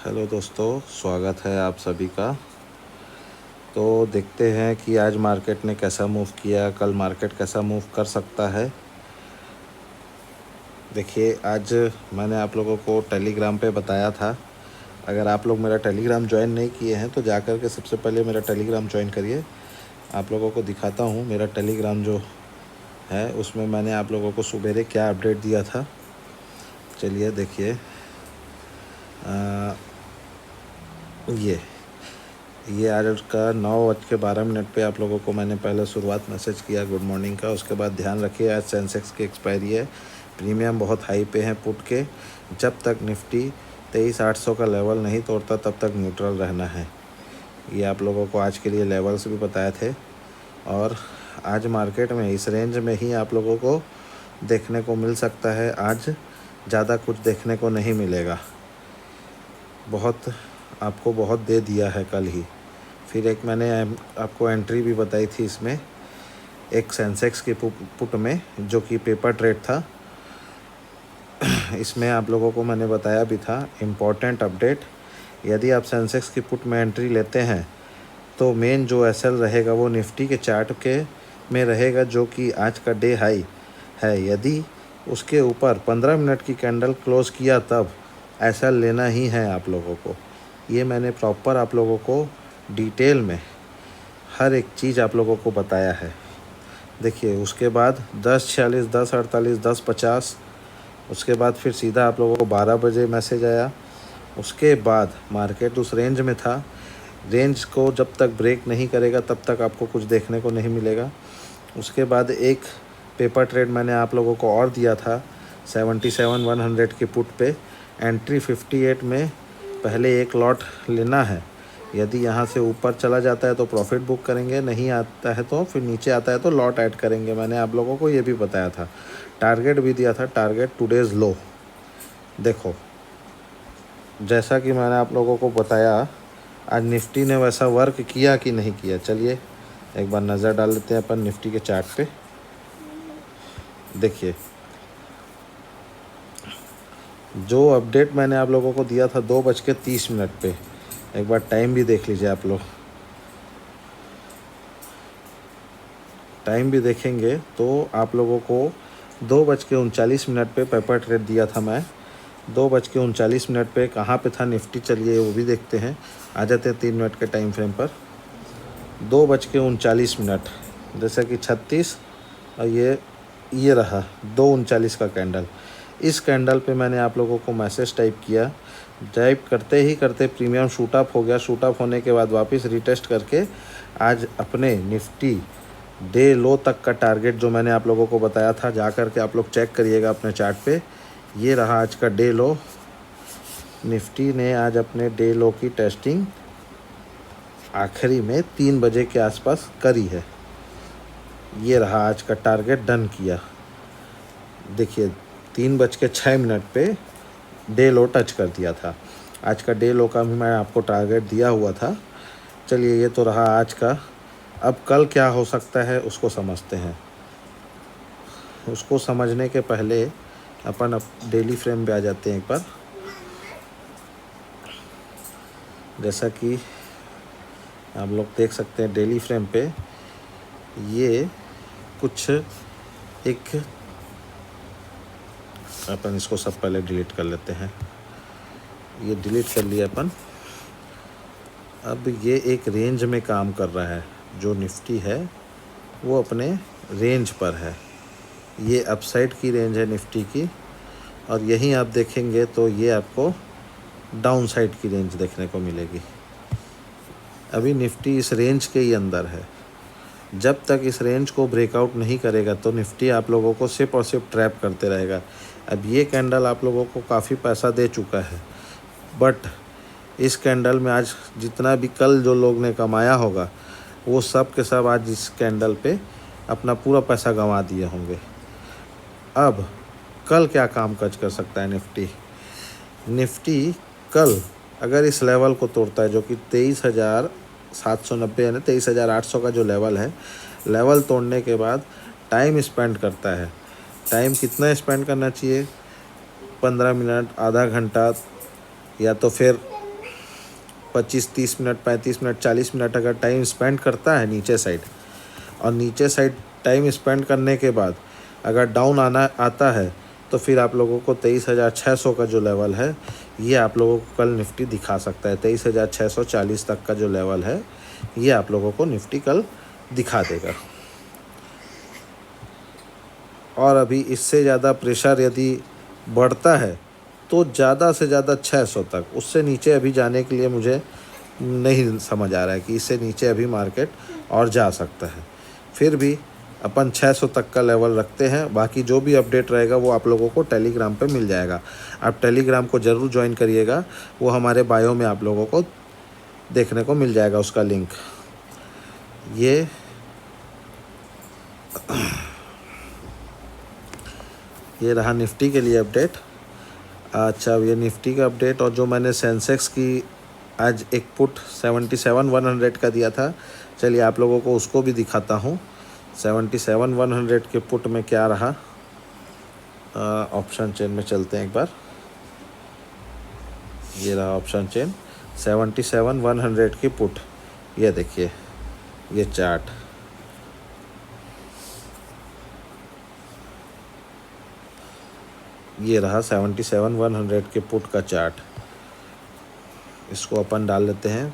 Hello दोस्तों, स्वागत है आप सभी का। तो देखते हैं कि आज मार्केट ने कैसा मूव किया, कल मार्केट कैसा मूव कर सकता है। देखिए, आज मैंने आप लोगों को टेलीग्राम पे बताया था। अगर आप लोग मेरा टेलीग्राम ज्वाइन नहीं किए हैं तो जा कर के सबसे पहले मेरा टेलीग्राम ज्वाइन करिए। आप लोगों को दिखाता हूँ मेरा टेलीग्राम जो है, उसमें मैंने आप लोगों को सुबेरे क्या अपडेट दिया था। चलिए देखिए, ये आज का 9:12 पे आप लोगों को मैंने पहले शुरुआत मैसेज किया गुड मॉर्निंग का। उसके बाद ध्यान रखिए, आज सेंसेक्स की एक्सपायरी है, प्रीमियम बहुत हाई पे हैं पुट के। जब तक निफ्टी 23,800 का लेवल नहीं तोड़ता तब तक न्यूट्रल रहना है। ये आप लोगों को आज के लिए लेवल्स भी बताए थे। और आज मार्केट में इस रेंज में ही आप लोगों को देखने को मिल सकता है। आज ज़्यादा कुछ देखने को नहीं मिलेगा। आपको बहुत दे दिया है कल ही। फिर एक मैंने आपको एंट्री भी बताई थी इसमें, एक सेंसेक्स की पुट में जो कि पेपर ट्रेड था। इसमें आप लोगों को मैंने बताया भी था इम्पोर्टेंट अपडेट, यदि आप सेंसेक्स की पुट में एंट्री लेते हैं तो मेन जो एसएल रहेगा वो निफ्टी के चार्ट के में रहेगा, जो कि आज का डे हाई है। यदि उसके ऊपर 15 मिनट की कैंडल क्लोज किया तब एसएल लेना ही है आप लोगों को। ये मैंने प्रॉपर आप लोगों को डिटेल में हर एक चीज़ आप लोगों को बताया है। देखिए, उसके बाद 10:46, 10:48, 10:50, उसके बाद फिर सीधा आप लोगों को 12 बजे मैसेज आया। उसके बाद मार्केट उस रेंज में था। रेंज को जब तक ब्रेक नहीं करेगा तब तक आपको कुछ देखने को नहीं मिलेगा। उसके बाद एक पेपर ट्रेड मैंने आप लोगों को और दिया था 77,100 की पुट पे। एंट्री 58 में पहले एक लॉट लेना है। यदि यहाँ से ऊपर चला जाता है तो प्रॉफिट बुक करेंगे, नहीं आता है तो फिर नीचे आता है तो लॉट ऐड करेंगे। मैंने आप लोगों को ये भी बताया था। टारगेट भी दिया था, टारगेट टुडेज़ लो। देखो, जैसा कि मैंने आप लोगों को बताया, आज निफ्टी ने वैसा वर्क किया कि नहीं किया। चलिए एक बार नज़र डाल लेते हैं अपन निफ्टी के चार्ट पे। देखिए, जो अपडेट मैंने आप लोगों को दिया था 2:30 पे, एक बार टाइम भी देख लीजिए आप लोग। टाइम भी देखेंगे तो आप लोगों को 2:39 पे पेपर ट्रेड दिया था मैं। 2:39 पे कहाँ पे था निफ्टी, चलिए वो भी देखते हैं। आ जाते हैं 3 मिनट के टाइम फ्रेम पर। 2:39, जैसे कि 36, और ये रहा 2:39 का कैंडल। इस कैंडल पे मैंने आप लोगों को मैसेज टाइप किया। टाइप करते ही करते प्रीमियम शूट अप हो गया। शूट अप होने के बाद वापस रिटेस्ट करके आज अपने निफ्टी डे लो तक का टारगेट जो मैंने आप लोगों को बताया था, जा कर के आप लोग चेक करिएगा अपने चार्ट पे। ये रहा आज का डे लो। निफ्टी ने आज अपने डे लो की टेस्टिंग आखिरी में 3 बजे के आसपास करी है। ये रहा आज का टारगेट, डन किया। देखिए, 3:06 पे डे लो टच कर दिया था। आज का डे लो का भी मैं आपको टारगेट दिया हुआ था। चलिए, ये तो रहा आज का। अब कल क्या हो सकता है उसको समझते हैं। उसको समझने के पहले अपन अब डेली फ्रेम पे आ जाते हैं एक बार। जैसा कि आप लोग देख सकते हैं डेली फ्रेम पे, ये कुछ एक, अपन इसको सब पहले डिलीट कर लेते हैं। ये डिलीट कर लिया अपन। अब ये एक रेंज में काम कर रहा है। जो निफ्टी है वो अपने रेंज पर है। ये अपसाइड की रेंज है निफ्टी की, और यहीं आप देखेंगे तो ये आपको डाउन साइड की रेंज देखने को मिलेगी। अभी निफ्टी इस रेंज के ही अंदर है। जब तक इस रेंज को ब्रेकआउट नहीं करेगा तो निफ्टी आप लोगों को सिर्फ और सिर्फ ट्रैप करते रहेगा। अब ये कैंडल आप लोगों को काफ़ी पैसा दे चुका है, बट इस कैंडल में आज जितना भी कल जो लोग ने कमाया होगा वो सब के सब आज इस कैंडल पे अपना पूरा पैसा गंवा दिए होंगे। अब कल क्या काम काज कर सकता है निफ्टी कल अगर इस लेवल को तोड़ता है, जो कि 23,790 यानी 23,800 का जो लेवल है, लेवल तोड़ने के बाद टाइम स्पेंड करता है। टाइम कितना स्पेंड करना चाहिए? 15 मिनट, आधा घंटा, या तो फिर 25-30 मिनट, 35 मिनट, 40 मिनट अगर टाइम स्पेंड करता है नीचे साइड, और नीचे साइड टाइम स्पेंड करने के बाद अगर डाउन आता है, तो फिर आप लोगों को 23,600 का जो लेवल है, ये आप लोगों को कल निफ्टी दिखा सकता है। 23,640 तक का जो लेवल है, ये आप लोगों को निफ्टी कल दिखा देगा। और अभी इससे ज़्यादा प्रेशर यदि बढ़ता है तो ज़्यादा से ज़्यादा 600 तक, उससे नीचे अभी जाने के लिए मुझे नहीं समझ आ रहा है कि इससे नीचे अभी मार्केट और जा सकता है। फिर भी अपन 600 तक का लेवल रखते हैं। बाकी जो भी अपडेट रहेगा वो आप लोगों को टेलीग्राम पे मिल जाएगा। आप टेलीग्राम को ज़रूर ज्वाइन करिएगा, वो हमारे बायो में आप लोगों को देखने को मिल जाएगा उसका लिंक। ये रहा निफ्टी के लिए अपडेट। अच्छा, ये निफ्टी का अपडेट। और जो मैंने सेंसेक्स की आज एक पुट 77,100 का दिया था, चलिए आप लोगों को उसको भी दिखाता हूँ। 77,100 के पुट में क्या रहा। ऑप्शन चेन में चलते हैं एक बार। ये रहा ऑप्शन चेन 77,100 की पुट। ये देखिए ये चार्ट, ये रहा 77,100 के पुट का चार्ट। इसको अपन डाल लेते हैं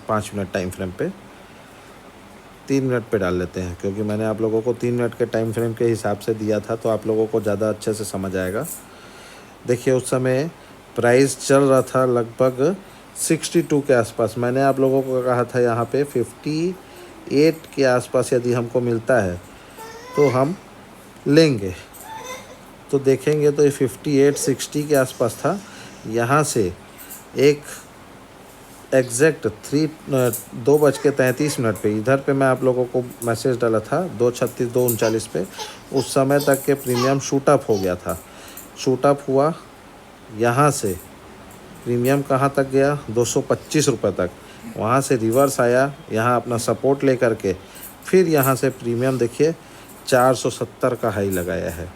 5 मिनट टाइम फ्रेम पे, 3 मिनट पे डाल लेते हैं, क्योंकि मैंने आप लोगों को 3 मिनट के टाइम फ्रेम के हिसाब से दिया था, तो आप लोगों को ज़्यादा अच्छे से समझ आएगा। देखिए उस समय प्राइस चल रहा था लगभग 62 के आसपास। मैंने आप लोगों को कहा था यहाँ पे 58 के आसपास यदि हमको मिलता है तो हम लेंगे। तो देखेंगे तो ये 58-60 के आसपास था। यहाँ से एक एग्जैक्ट 2:33 पे इधर पे मैं आप लोगों को मैसेज डाला था 2:36 2:39 पे, उस समय तक के प्रीमियम शूट अप हो गया था। शूट अप हुआ, यहाँ से प्रीमियम कहाँ तक गया 225 रुपये तक, वहाँ से रिवर्स आया, यहाँ अपना सपोर्ट ले करके फिर यहाँ से प्रीमियम देखिए 470 का हाई लगाया है।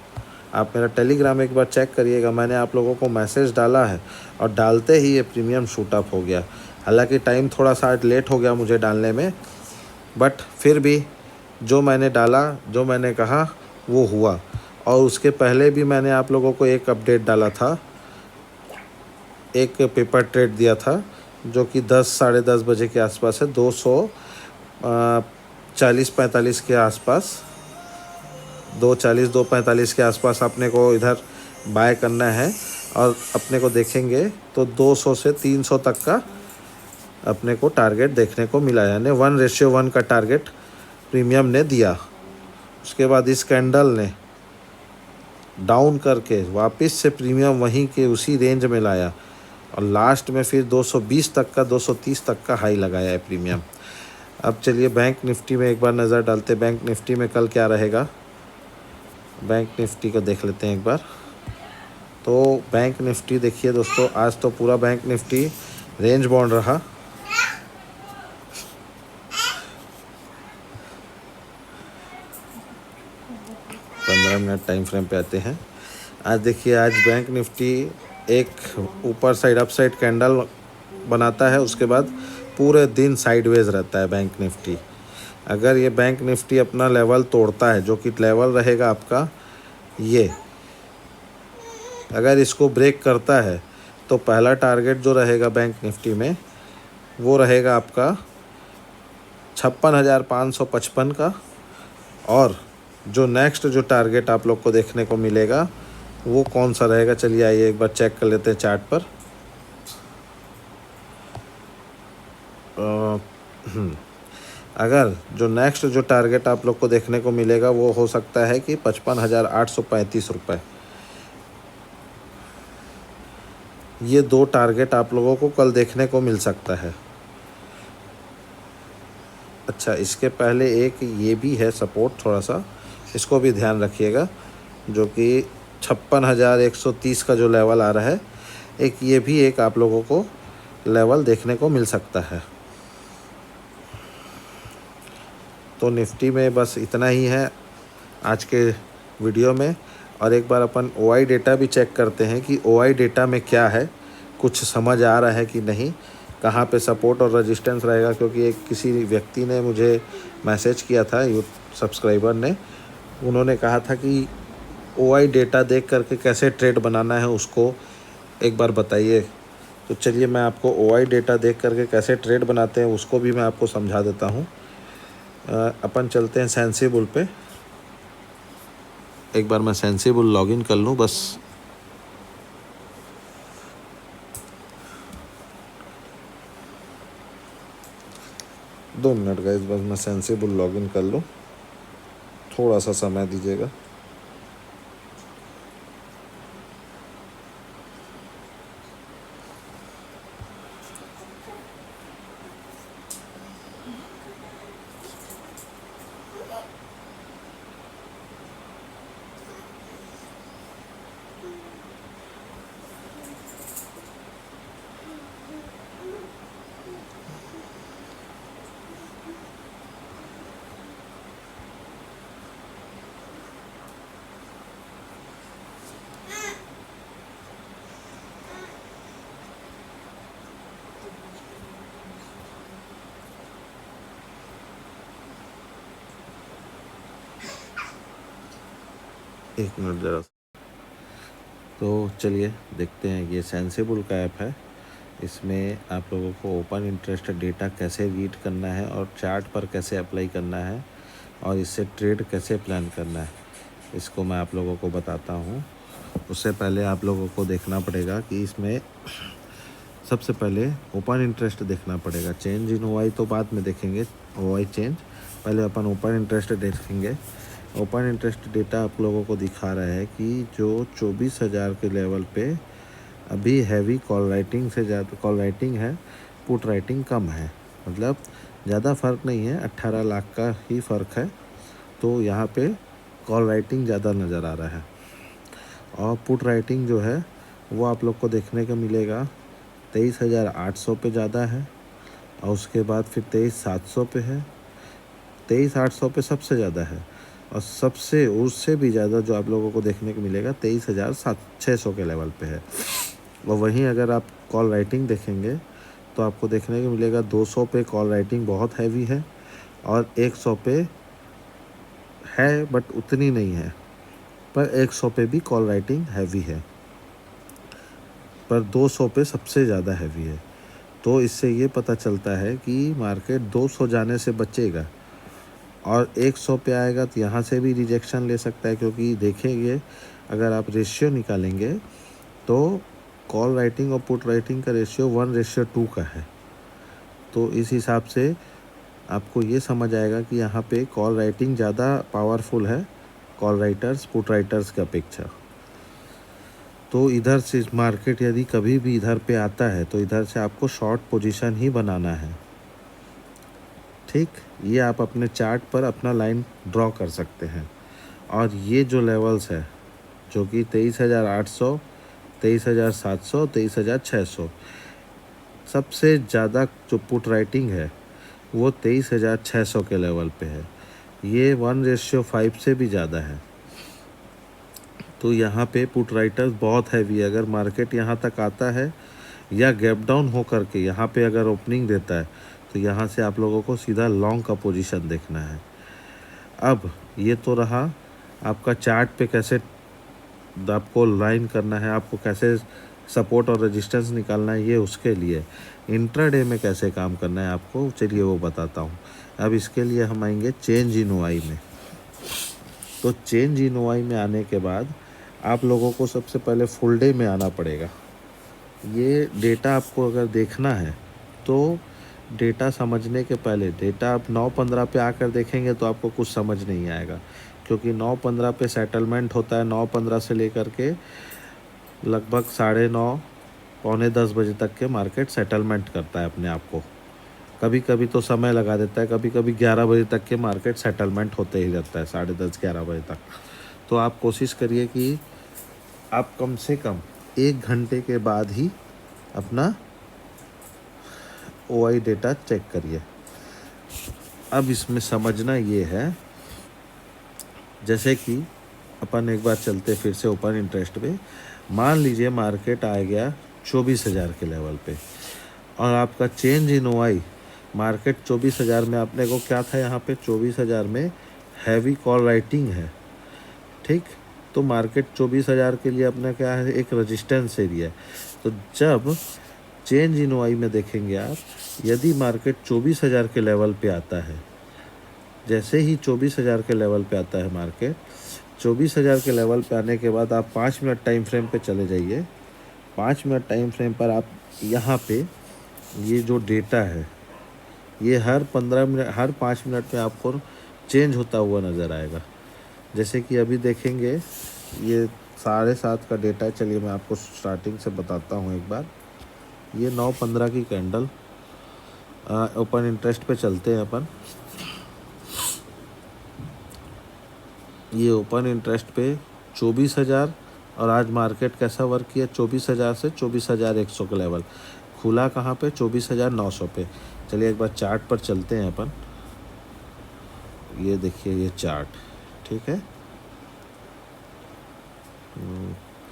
आप मेरा टेलीग्राम एक बार चेक करिएगा, मैंने आप लोगों को मैसेज डाला है और डालते ही ये प्रीमियम शूट अप हो गया। हालांकि टाइम थोड़ा सा लेट हो गया मुझे डालने में, बट फिर भी जो मैंने डाला, जो मैंने कहा वो हुआ। और उसके पहले भी मैंने आप लोगों को एक अपडेट डाला था, एक पेपर ट्रेड दिया था जो कि 10 साढ़े 10 बजे के आसपास है, 240-45 के आसपास, 240 245 के आसपास अपने को इधर बाय करना है। और अपने को देखेंगे तो 200 से 300 तक का अपने को टारगेट देखने को मिला, यानी 1:1 का टारगेट प्रीमियम ने दिया। उसके बाद इस कैंडल ने डाउन करके वापस से प्रीमियम वहीं के उसी रेंज में लाया और लास्ट में फिर 220 तक का 230 तक का हाई लगाया है प्रीमियम। अब चलिए बैंक निफ्टी में एक बार नज़र डालते। बैंक निफ्टी में कल क्या रहेगा, बैंक निफ्टी को देख लेते हैं एक बार। तो बैंक निफ्टी देखिए दोस्तों, आज तो पूरा बैंक निफ्टी रेंज बाउंड रहा। मिनट टाइम फ्रेम पे आते हैं। आज देखिए, आज बैंक निफ्टी एक ऊपर साइड अप साइड कैंडल बनाता है, उसके बाद पूरे दिन साइडवेज रहता है बैंक निफ्टी। अगर ये बैंक निफ्टी अपना लेवल तोड़ता है, जो कि लेवल रहेगा आपका ये, अगर इसको ब्रेक करता है तो पहला टारगेट जो रहेगा बैंक निफ्टी में वो रहेगा आपका 56,555 का। और जो नेक्स्ट जो टारगेट आप लोग को देखने को मिलेगा वो कौन सा रहेगा, चलिए आइए एक बार चेक कर लेते हैं चार्ट पर। अगर जो नेक्स्ट जो टारगेट आप लोग को देखने को मिलेगा वो हो सकता है कि 55,835 रुपये। ये दो टारगेट आप लोगों को कल देखने को मिल सकता है। अच्छा, इसके पहले एक ये भी है सपोर्ट, थोड़ा सा इसको भी ध्यान रखिएगा, जो कि 56,130 का जो लेवल आ रहा है, एक ये भी एक आप लोगों को लेवल देखने को मिल सकता है। तो निफ्टी में बस इतना ही है आज के वीडियो में। और एक बार अपन OI डेटा भी चेक करते हैं कि OI डेटा में क्या है, कुछ समझ आ रहा है कि नहीं। कहाँ पे सपोर्ट और रेजिस्टेंस रहेगा, क्योंकि एक किसी व्यक्ति ने मुझे मैसेज किया था, यूथ सब्सक्राइबर ने, उन्होंने कहा था कि ओआई डेटा देख करके कैसे ट्रेड बनाना है उसको एक बार बताइए। तो चलिए मैं आपको ओआई डेटा देख करके कैसे ट्रेड बनाते हैं उसको भी मैं आपको समझा देता हूँ। अपन चलते हैं सेंसिबल पे। एक बार मैं सेंसिबल लॉगिन कर लूँ बस। दो मिनट गाइस, बस मैं सेंसिबल लॉगिन कर लूँ, थोड़ा सा समय दीजिएगा। एक मिनट ज़रा। तो चलिए देखते हैं, ये सेंसिबल का ऐप है। इसमें आप लोगों को ओपन इंटरेस्ट डेटा कैसे रीड करना है और चार्ट पर कैसे अप्लाई करना है और इससे ट्रेड कैसे प्लान करना है, इसको मैं आप लोगों को बताता हूँ। उससे पहले आप लोगों को देखना पड़ेगा कि इसमें सबसे पहले ओपन इंटरेस्ट देखना पड़ेगा। चेंज इन ओआई तो बाद में देखेंगे, ओआई चेंज पहले अपन ओपन इंटरेस्ट देखेंगे। ओपन इंटरेस्ट डेटा आप लोगों को दिखा रहा है कि जो 24,000 के लेवल पे अभी हैवी कॉल राइटिंग से ज़्यादा कॉल राइटिंग है, पुट राइटिंग कम है, मतलब ज़्यादा फ़र्क नहीं है, 18 लाख का ही फ़र्क है। तो यहाँ पे कॉल राइटिंग ज़्यादा नज़र आ रहा है और पुट राइटिंग जो है वो आप लोग को देखने को मिलेगा 23,800 पे ज़्यादा है और उसके बाद फिर 23,700 पे है, 23,800 पे सबसे ज़्यादा है और सबसे उससे भी ज़्यादा जो आप लोगों को देखने को मिलेगा 23,600 के लेवल पे है। और वहीं अगर आप कॉल राइटिंग देखेंगे तो आपको देखने को मिलेगा 200 पे कॉल राइटिंग बहुत हैवी है और 100 पे है बट उतनी नहीं है, पर 100 पे भी कॉल राइटिंग हैवी है, पर 200 पे सबसे ज़्यादा हैवी है। तो इससे ये पता चलता है कि मार्केट 200 जाने से बचेगा और 100 पे आएगा तो यहाँ से भी रिजेक्शन ले सकता है, क्योंकि देखेंगे अगर आप रेशियो निकालेंगे तो कॉल राइटिंग और पुट राइटिंग का रेशियो 1:2 का है। तो इस हिसाब से आपको ये समझ आएगा कि यहाँ पे कॉल राइटिंग ज़्यादा पावरफुल है कॉल राइटर्स पुट राइटर्स की अपेक्षा। तो इधर से मार्केट यदि कभी भी इधर पे आता है तो इधर से आपको शॉर्ट पोजीशन ही बनाना है, ठीक। ये आप अपने चार्ट पर अपना लाइन ड्रॉ कर सकते हैं। और ये जो लेवल्स है जो कि 23,800, 23,700, 23,600, सबसे ज़्यादा जो पुट राइटिंग है वो 23,600 के लेवल पे है। ये 1:5 से भी ज़्यादा है। तो यहाँ पे पुट राइटर्स बहुत हैवी है। अगर मार्केट यहाँ तक आता है या गैप डाउन हो करके यहाँ पे अगर ओपनिंग देता है तो यहाँ से आप लोगों को सीधा लॉन्ग का पोजीशन देखना है। अब ये तो रहा आपका चार्ट पे कैसे आपको लाइन करना है, आपको कैसे सपोर्ट और रेजिस्टेंस निकालना है, ये उसके लिए। इंट्राडे में कैसे काम करना है आपको, चलिए वो बताता हूँ। अब इसके लिए हम आएंगे चेंज इन ओआई में। तो चेंज इन ओआई में आने के बाद आप लोगों को सबसे पहले फुल डे में आना पड़ेगा। ये डेटा आपको अगर देखना है तो डेटा समझने के पहले डेटा आप 9:15 पे आकर देखेंगे तो आपको कुछ समझ नहीं आएगा, क्योंकि 9:15 पे सेटलमेंट होता है। 9:15 से लेकर के लगभग 9:30 पौने 10 बजे तक के मार्केट सेटलमेंट करता है अपने आप को। कभी कभी तो समय लगा देता है, कभी कभी 11 बजे तक के मार्केट सेटलमेंट होते ही रहता है, 10:30 11 बजे तक। तो आप कोशिश करिए कि आप कम से कम 1 घंटे के बाद ही अपना ओआई डेटा चेक करिए। अब इसमें समझना ये है, जैसे कि अपन एक बार चलते फिर से ओपन इंटरेस्ट पे। मान लीजिए मार्केट आ गया 24,000 के लेवल पे और आपका चेंज इन OI मार्केट 24,000 में अपने को क्या था, यहाँ पे 24,000 में हैवी कॉल राइटिंग है, ठीक। तो मार्केट 24,000 के लिए अपना क्या है, एक रेजिस्टेंस एरिया है। तो जब चेंज इन OI में देखेंगे आप, यदि मार्केट 24,000 के लेवल पे आता है, जैसे ही 24,000 के लेवल पे आता है मार्केट, 24,000 के लेवल पे आने के बाद आप 5 मिनट टाइम फ्रेम पे चले जाइए। 5 मिनट टाइम फ्रेम पर आप यहाँ पे ये जो डेटा है, ये हर 15 मिनट, हर 5 मिनट में आपको चेंज होता हुआ नज़र आएगा। जैसे कि अभी देखेंगे ये 7:30 का डेटा है। चलिए मैं आपको स्टार्टिंग से बताता हूँ एक बार। ये 9:15 की कैंडल, ओपन इंटरेस्ट पे चलते हैं अपन। ये ओपन इंटरेस्ट पे 24,000, और आज मार्केट कैसा वर्क किया, 24,000 से 24,100 का लेवल खुला, कहाँ पे, 24,900 पे। चलिए एक बार चार्ट पर चलते हैं अपन। ये देखिए ये चार्ट, ठीक है,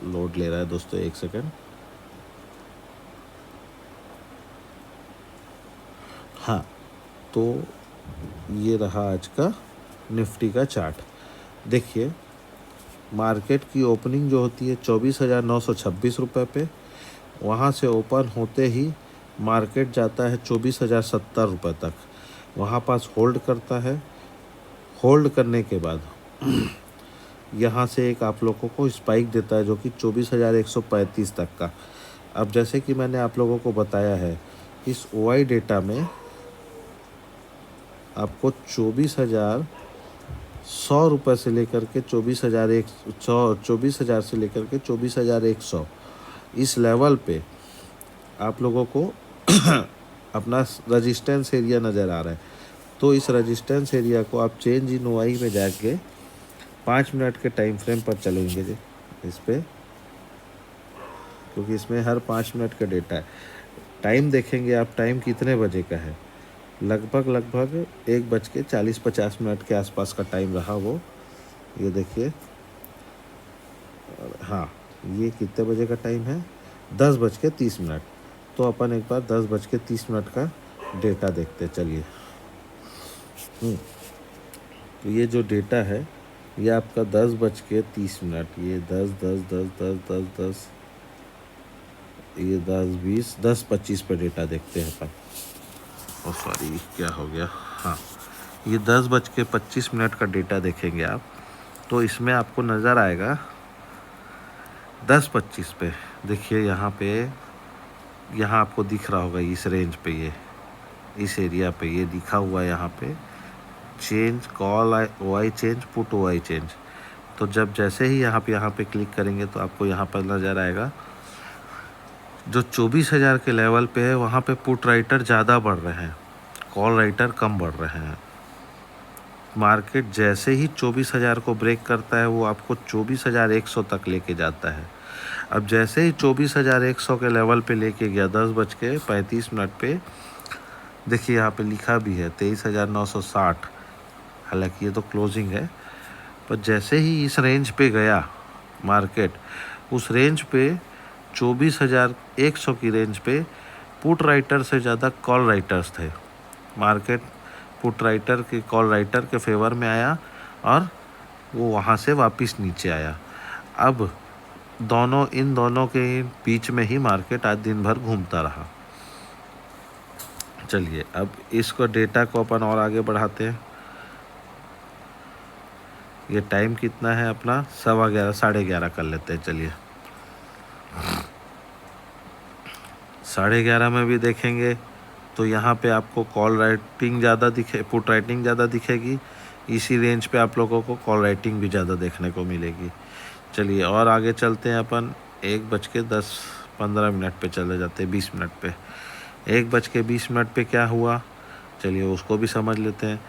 लोड ले रहा है दोस्तों, एक सेकंड। हाँ, तो ये रहा आज का निफ्टी का चार्ट। देखिए मार्केट की ओपनिंग जो होती है 24,926 रुपये पे, वहाँ से ओपन होते ही मार्केट जाता है 24,070 रुपये तक, वहाँ पास होल्ड करता है। होल्ड करने के बाद यहाँ से एक आप लोगों को स्पाइक देता है जो कि 24,135 तक का। अब जैसे कि मैंने आप लोगों को बताया है, इस OI डेटा में आपको 24,100 रुपये से लेकर के 24,000 से लेकर के 24,100 इस लेवल पे आप लोगों को अपना रेजिस्टेंस एरिया नज़र आ रहा है। तो इस रेजिस्टेंस एरिया को आप चेंज इन OI में जाके 5 मिनट के टाइम फ्रेम पर चलेंगे जी इस पर, क्योंकि इसमें हर 5 मिनट का डेटा है। टाइम देखेंगे आप, टाइम कितने बजे का है, लगभग 1:40-50 के आसपास का टाइम रहा वो। ये देखिए, हाँ ये कितने बजे का टाइम है, 10:30। तो अपन एक बार 10:30 का डेटा देखते चलिए। तो ये जो डेटा है ये आपका 10:30, ये 10, ये 10:20, 10:25 पे डेटा देखते हैं अपन। और सॉरी क्या हो गया, हाँ ये 10:25 का डेटा देखेंगे आप, तो इसमें आपको नज़र आएगा 10:25 पे। देखिए यहाँ पे, यहाँ आपको दिख रहा होगा इस रेंज पे, ये इस एरिया पे ये दिखा हुआ है यहाँ पे, change call OI change, put OI change. तो जब जैसे ही यहाँ पे क्लिक करेंगे तो आपको यहाँ पर नज़र आएगा जो 24,000 के लेवल पे है वहाँ पे पुट राइटर ज़्यादा बढ़ रहे हैं, कॉल राइटर कम बढ़ रहे हैं। मार्केट जैसे ही 24,000 को ब्रेक करता है वो आपको 24,100 तक लेके जाता है। अब जैसे ही 24,100 के लेवल पे लेके गया 10:35 पे, देखिए यहाँ पे लिखा भी है 23,960, हालांकि ये तो क्लोजिंग है, पर जैसे ही इस रेंज पे गया मार्केट, उस रेंज पे 24,100 की रेंज पे पुट राइटर से ज़्यादा कॉल राइटर्स थे। मार्केट पुट राइटर के, कॉल राइटर के फेवर में आया और वो वहाँ से वापस नीचे आया। अब इन दोनों के बीच में ही मार्केट आज दिन भर घूमता रहा। चलिए अब इसको डेटा को अपन और आगे बढ़ाते हैं। ये टाइम कितना है अपना, 11:15, 11:30 कर लेते हैं। चलिए 11:30 में भी देखेंगे तो यहाँ पे आपको कॉल राइटिंग ज़्यादा पुट राइटिंग ज़्यादा दिखेगी। इसी रेंज पे आप लोगों को कॉल राइटिंग भी ज़्यादा देखने को मिलेगी। चलिए और आगे चलते हैं अपन। 1:10-15 पे चले जाते हैं, 20 मिनट पे। 1:20 पे क्या हुआ, चलिए उसको भी समझ लेते हैं।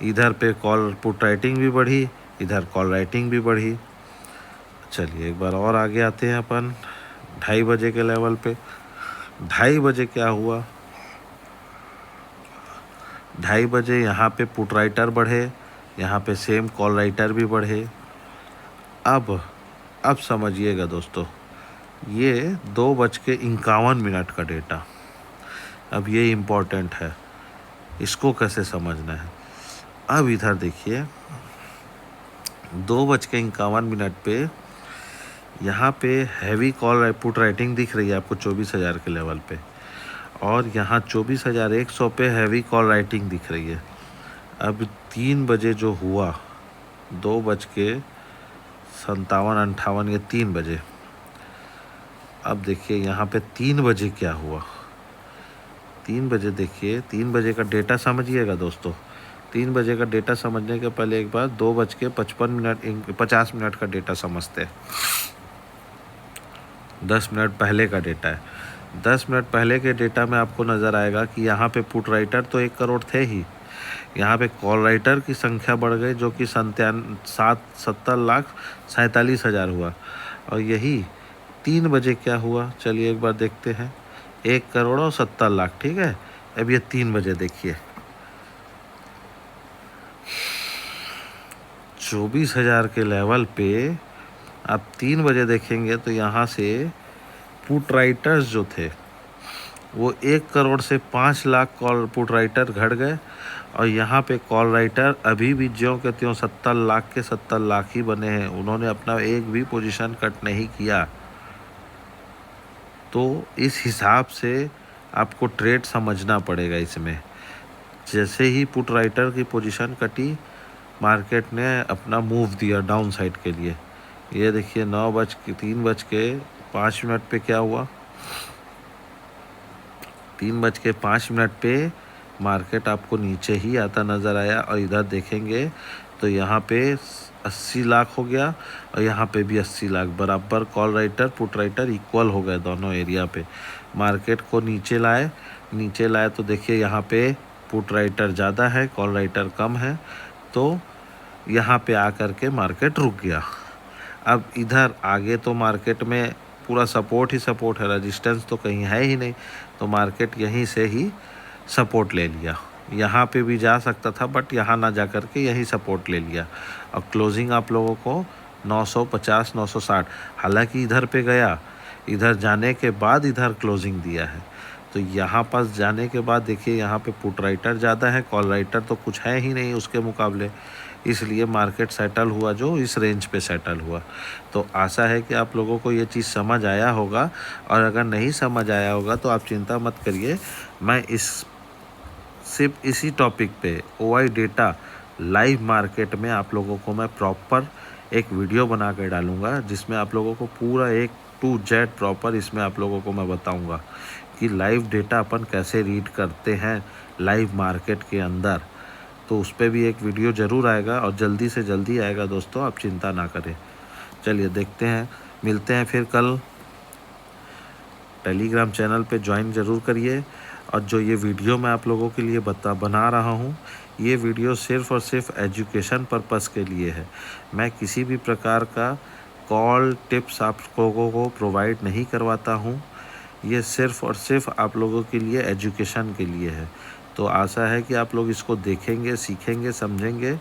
इधर पे कॉल पुट राइटिंग भी बढ़ी, इधर कॉल राइटिंग भी बढ़ी। चलिए एक बार और आगे आते हैं अपन 2:30 बजे के लेवल पे। 2:30 बजे क्या हुआ, 2:30 बजे यहाँ पे पुट राइटर बढ़े, यहाँ पे सेम कॉल राइटर भी बढ़े। अब समझिएगा दोस्तों, ये 2:51 का डेटा, अब ये इम्पोर्टेंट है, इसको कैसे समझना है। अब इधर देखिए 2:51 पे यहाँ पे हैवी कॉल पुट राइटिंग दिख रही है आपको 24,000 के लेवल पे, और यहाँ 24,100 पे हैवी कॉल राइटिंग दिख रही है। अब 3 बजे जो हुआ 2:57-58 ये 3 बजे। अब देखिए यहाँ पे 3 बजे क्या हुआ। 3 बजे देखिए, 3 बजे का डेटा समझिएगा दोस्तों। 3 बजे का डेटा समझने के पहले एक बार 2:55 का डेटा समझते हैं। 10 मिनट पहले का डेटा है। 10 मिनट पहले के डेटा में आपको नज़र आएगा कि यहाँ पे पुट राइटर तो 1 करोड़ थे ही, यहाँ पे कॉल राइटर की संख्या बढ़ गई जो कि 70,47,47,000 हुआ। और यही 3 बजे क्या हुआ, चलिए एक बार देखते हैं। 1 करोड़ और 70 लाख, ठीक है। अब ये 3 बजे देखिए 24,000 के लेवल पे आप 3 बजे देखेंगे तो यहाँ से पुट राइटर्स जो थे वो 1 करोड़ से 5 लाख कॉल पुट राइटर घट गए, और यहाँ पे कॉल राइटर अभी भी ज्यों के त्यों 70 लाख के 70 लाख ही बने हैं। उन्होंने अपना एक भी पोजीशन कट नहीं किया। तो इस हिसाब से आपको ट्रेड समझना पड़ेगा इसमें। जैसे ही पुट राइटर की पोजीशन कटी, मार्केट ने अपना मूव दिया डाउन साइड के लिए। ये देखिए 3:05 पे क्या हुआ, 3:05 पे मार्केट आपको नीचे ही आता नज़र आया। और इधर देखेंगे तो यहाँ पे 80 लाख हो गया, और यहाँ पे भी 80 लाख बराबर call writer put writer equal हो गए दोनों एरिया पे। मार्केट को नीचे लाए तो देखिए यहाँ पे पुट राइटर ज़्यादा है, कॉल राइटर कम है, तो यहाँ पे आकर के मार्केट रुक गया। अब इधर आगे तो मार्केट में पूरा सपोर्ट ही सपोर्ट है, रेजिस्टेंस तो कहीं है ही नहीं, तो मार्केट यहीं से ही सपोर्ट ले लिया। यहाँ पे भी जा सकता था बट यहाँ ना जा कर के यहीं सपोर्ट ले लिया। और क्लोजिंग आप लोगों को 950 960, हालांकि इधर पे गया, इधर जाने के बाद इधर क्लोजिंग दिया है। तो यहाँ पास जाने के बाद देखिए यहाँ पे पुट राइटर ज़्यादा है, कॉल राइटर तो कुछ है ही नहीं उसके मुकाबले, इसलिए मार्केट सेटल हुआ जो इस रेंज पे सेटल हुआ। तो आशा है कि आप लोगों को ये चीज़ समझ आया होगा, और अगर नहीं समझ आया होगा तो आप चिंता मत करिए, मैं सिर्फ इसी टॉपिक पे OI डेटा लाइव मार्केट में आप लोगों को मैं प्रॉपर एक वीडियो बना कर डालूँगा, जिसमें आप लोगों को पूरा A to Z प्रॉपर इसमें आप लोगों को मैं बताऊँगा कि लाइव डेटा अपन कैसे रीड करते हैं लाइव मार्केट के अंदर। तो उस पर भी एक वीडियो ज़रूर आएगा, और जल्दी से जल्दी आएगा दोस्तों, आप चिंता ना करें। चलिए देखते हैं, मिलते हैं फिर कल। टेलीग्राम चैनल पे ज्वाइन ज़रूर करिए। और जो ये वीडियो मैं आप लोगों के लिए बना रहा हूँ, ये वीडियो सिर्फ़ और सिर्फ एजुकेशन पर्पस के लिए है। मैं किसी भी प्रकार का कॉल टिप्स आप लोगों को प्रोवाइड नहीं करवाता हूँ। ये सिर्फ़ और सिर्फ आप लोगों के लिए एजुकेशन के लिए है। तो आशा है कि आप लोग इसको देखेंगे, सीखेंगे, समझेंगे,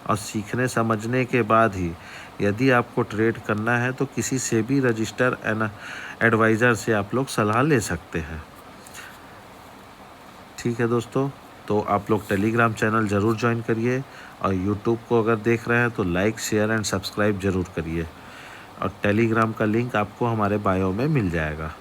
और सीखने समझने के बाद ही यदि आपको ट्रेड करना है तो किसी से भी रजिस्टर एडवाइज़र से आप लोग सलाह ले सकते हैं। ठीक है दोस्तों, तो आप लोग टेलीग्राम चैनल ज़रूर ज्वाइन करिए, और यूट्यूब को अगर देख रहे हैं तो लाइक शेयर एंड सब्सक्राइब ज़रूर करिए, और टेलीग्राम का लिंक आपको हमारे बायो में मिल जाएगा।